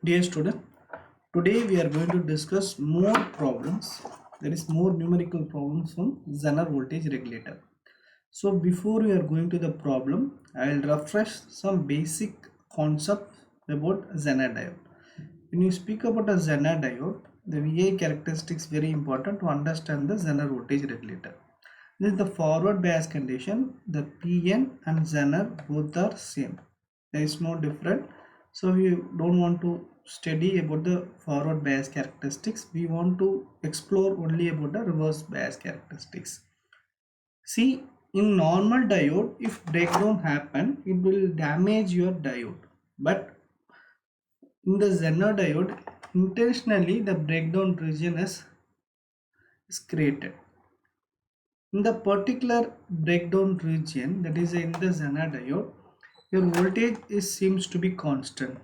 Dear student, today we are going to discuss more problems, that is more numerical problems from Zener voltage regulator. So before we are going to the problem, I will refresh some basic concepts about Zener diode. When you speak about a Zener diode, the VI characteristics very important to understand the Zener voltage regulator. This is the forward bias condition. The PN and Zener both are same. There is no different. So we don't want to study about the forward bias characteristics. We want to explore only about the reverse bias characteristics. See, in normal diode, if breakdown happen, it will damage your diode. But in the Zener diode, intentionally the breakdown region is created. In the particular breakdown region, that is in the Zener diode, your voltage seems to be constant.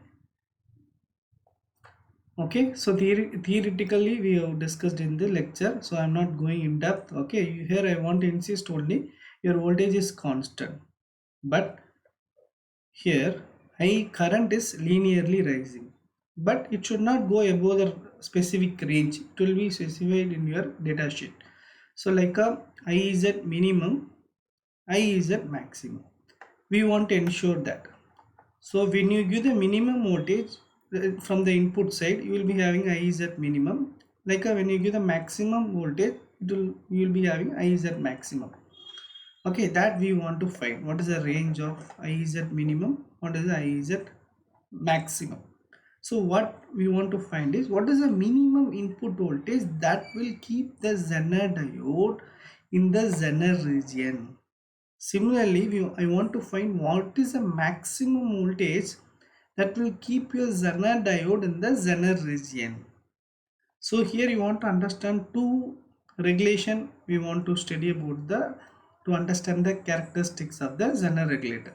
Okay, so theoretically we have discussed in the lecture, so I am not going in depth. Okay, here I want to insist only your voltage is constant, but here I current is linearly rising, but it should not go above the specific range. It will be specified in your data sheet. So like a I is at minimum, I is at maximum. We want to ensure that. So when you give the minimum voltage from the input side, you will be having I is at minimum. Like when you give the maximum voltage, you will be having I is at maximum. Okay, that we want to find. What is the range of I is at minimum? What is the I is at maximum? So what we want to find is what is the minimum input voltage that will keep the Zener diode in the Zener region. Similarly, I want to find what is the maximum voltage that will keep your Zener diode in the Zener region. So here you want to understand two regulation we want to study about to understand the characteristics of the Zener regulator.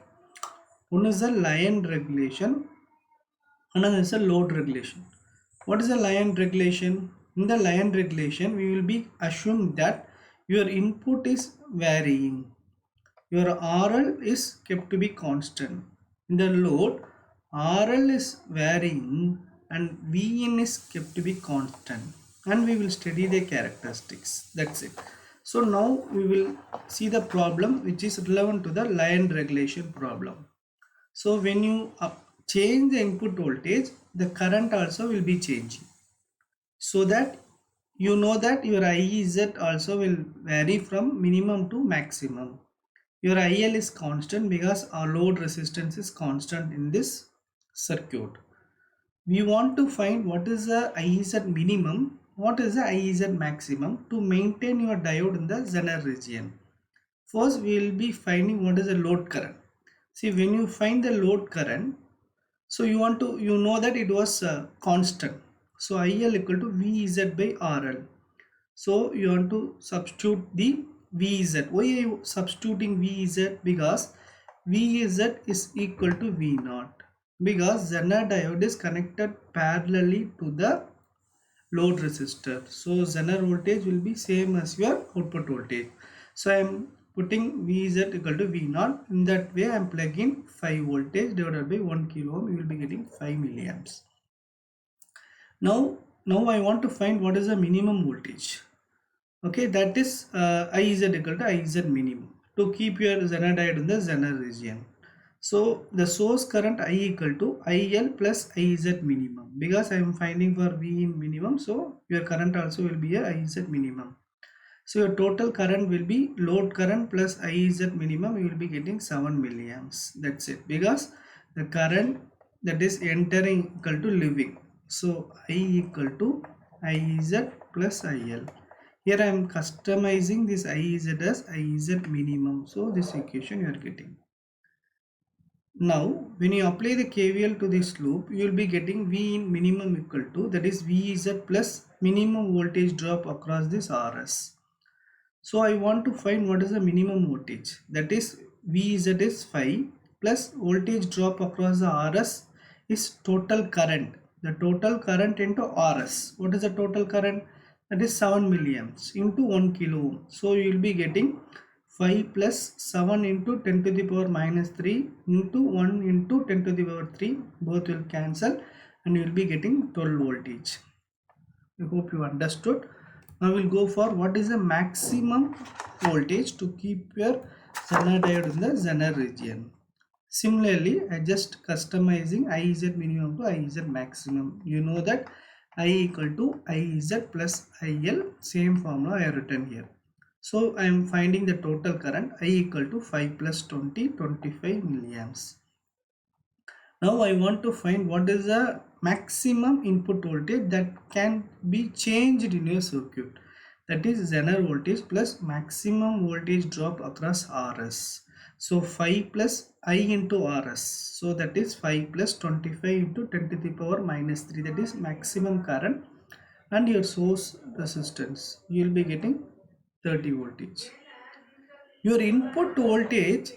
One is the line regulation, another is a load regulation. What is the line regulation? In the line regulation, we will be assumed that your input is varying. Your RL is kept to be constant. In the load, RL is varying and Vin is kept to be constant, and we will study the characteristics. That's it. So now we will see the problem which is relevant to the line regulation problem. So when you change the input voltage, the current also will be changing, so that you know that your IZ also will vary from minimum to maximum. Your IL is constant because our load resistance is constant in this circuit. We want to find what is the IZ minimum, what is the IZ maximum to maintain your diode in the Zener region. First, we will be finding what is the load current. See, when you find the load current, so you know that it was constant. So IL equal to VZ by RL. So you want to substitute the VZ. Why are you substituting VZ? Because VZ is equal to V0. Because Zener diode is connected parallelly to the load resistor. So Zener voltage will be same as your output voltage. So I am putting VZ equal to V0. In that way I am plugging 5 voltage divided by 1 kilo ohm. You will be getting 5 milliamps. Now I want to find what is the minimum voltage. Okay, that is IZ equal to IZ minimum to keep your Zener diode in the Zener region. So the source current I equal to IL plus IZ minimum, because I am finding for V in minimum, so your current also will be a IZ minimum. So your total current will be load current plus IZ minimum, you will be getting 7 milliamps. That's it, because the current that is entering equal to leaving. So I equal to IZ plus IL. Here I am customizing this IZ as IZ minimum. So this equation you are getting. Now when you apply the KVL to this loop, you will be getting V in minimum equal to, that is VZ plus minimum voltage drop across this RS. So I want to find what is the minimum voltage, that is VZ is 5 plus voltage drop across the RS is total current. The total current into RS. What is the total current? That is 7 milliamps into 1 kilo ohm. So you will be getting 5 plus 7 into 10 to the power minus 3 into 1 into 10 to the power 3. Both will cancel. and you will be getting 12 voltage. I hope you understood. Now we'll go for what is the maximum voltage to keep your Zener diode in the Zener region. Similarly, I just customizing IZ minimum to IZ maximum. You know that I equal to IZ plus IL, same formula I have written here. So I am finding the total current I equal to 5 plus 20, 25 milliamps. Now I want to find what is the maximum input voltage that can be changed in a circuit. That is Zener voltage plus maximum voltage drop across RS. So 5 plus I into RS. So that is 5 plus 25 into 10 to the power minus 3. That is maximum current, and your source resistance. You will be getting 30 voltage. Your input voltage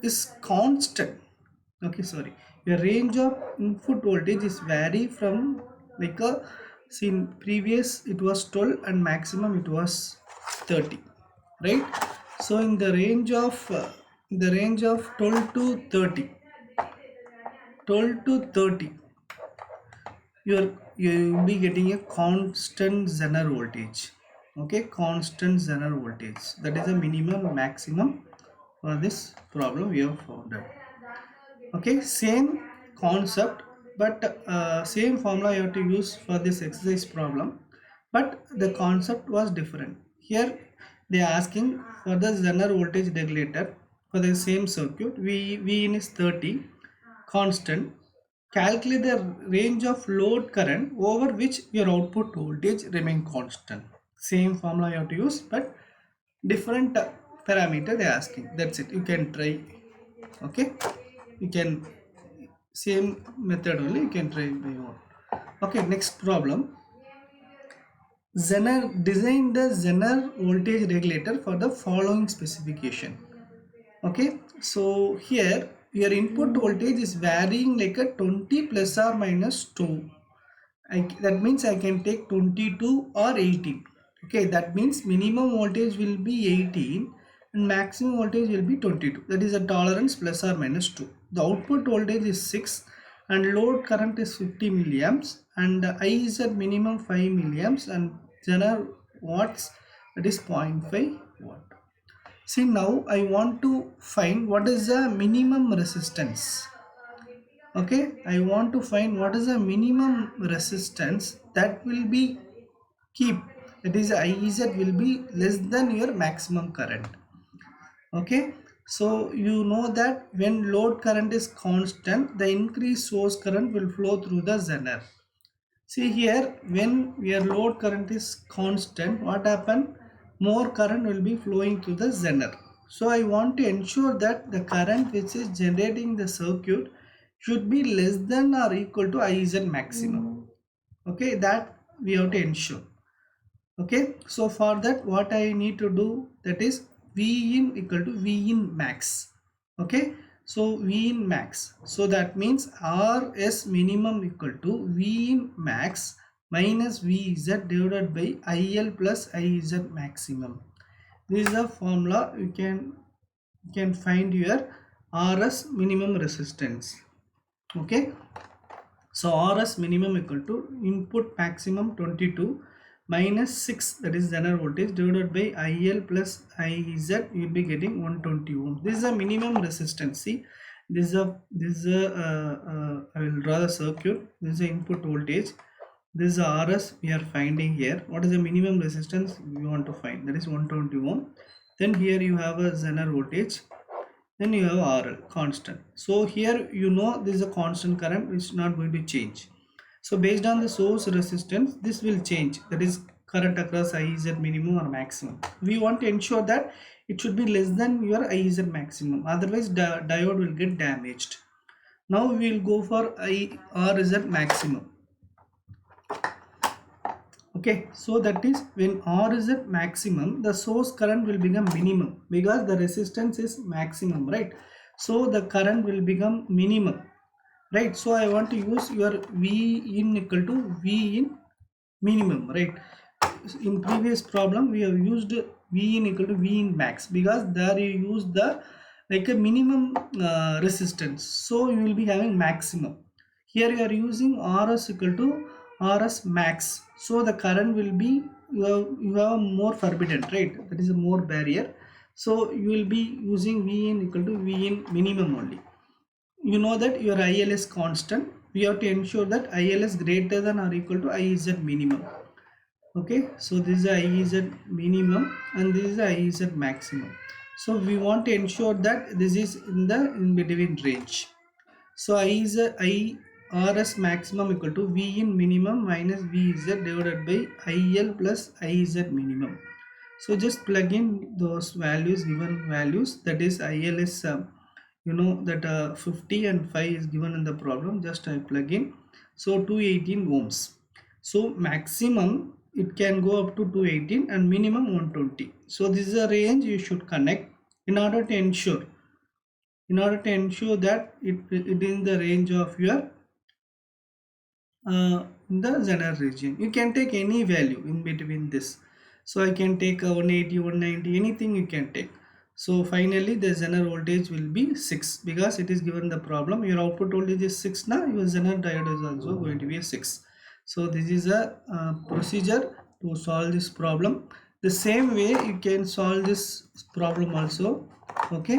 is constant. Okay, sorry, your range of input voltage is vary from like a, see, in previous it was 12 and maximum it was 30, right? So in the range of 12 to 30, 12 to 30, you will be getting a constant Zener voltage. Okay, constant Zener voltage, that is a minimum maximum for this problem we have found out. Okay, same concept, but same formula you have to use for this exercise problem, but the concept was different. Here they are asking for the Zener voltage regulator for the same circuit. V in is 30 constant. Calculate the range of load current over which your output voltage remain constant. Same formula you have to use, but different parameter they are asking. That's it, you can try. Okay, you can, same method only, you can try by your own. Okay, next problem. Zener designed the Zener voltage regulator for the following specification. Okay, so here your input voltage is varying like a 20 plus or minus 2. That means I can take 22 or 18. Okay, that means minimum voltage will be 18 and maximum voltage will be 22. That is a tolerance plus or minus 2. The output voltage is 6 and load current is 50 milliamps, and I is at minimum 5 milliamps, and Zener watts, that is 0.5 watt. See, now I want to find what is the minimum resistance. Okay, I want to find what is the minimum resistance that will be keep, that is IZ will be less than your maximum current. Okay, so you know that when load current is constant, the increased source current will flow through the Zener. See here, when your load current is constant, what happen, more current will be flowing through the Zener. So I want to ensure that the current which is generating the circuit should be less than or equal to IZ maximum. Okay, that we have to ensure. Okay, so for that what I need to do, that is V in equal to V in max. Okay, so V in max, so that means RS minimum equal to V in max minus VZ divided by IL plus IZ maximum. This is a formula you can find your RS minimum resistance. Okay, so RS minimum equal to input maximum 22 minus 6, that is Zener voltage, divided by IL plus IZ, you will be getting 120 ohm. This is a minimum resistance. See, this is a I will draw the circuit. This is the input voltage. This is the RS we are finding here. What is the minimum resistance we want to find? That is 120 ohm. Then here you have a Zener voltage. Then you have RL constant. So here you know this is a constant current which is not going to change. So based on the source resistance, this will change. That is current across IZ minimum or maximum. We want to ensure that it should be less than your IZ maximum. Otherwise, diode will get damaged. Now we will go for RZ maximum. Okay, so that is when R is at maximum, the source current will become minimum because the resistance is maximum, right? So the current will become minimum, right? So I want to use your V in equal to V in minimum, right? In previous problem we have used V in equal to V in max because there you use the like a minimum resistance, so you will be having maximum. Here you are using rs equal to rs max, so the current will be, you have more forbidden, right? That is a more barrier. So you will be using vin equal to vin minimum only. You know that your IL is constant. We have to ensure that IL is greater than or equal to IZ minimum. Okay, so this is IZ minimum and this is IZ maximum. So we want to ensure that this is in the in between range. So I is I RS maximum equal to V in minimum minus VZ divided by IL plus IZ minimum. So just plug in those values, given values, that is IL is you know that 50 and 5 is given in the problem, just I plug in. So 218 ohms. So maximum it can go up to 218 and minimum 120. So this is a range you should connect in order to ensure, that it is in the range of your in the Zener region. You can take any value in between this. So I can take 180, 190, anything you can take. So finally the Zener voltage will be 6 because it is given the problem. Your output voltage is 6 now, your Zener diode is also going to be a 6. So this is a procedure to solve this problem. The same way you can solve this problem also. Okay.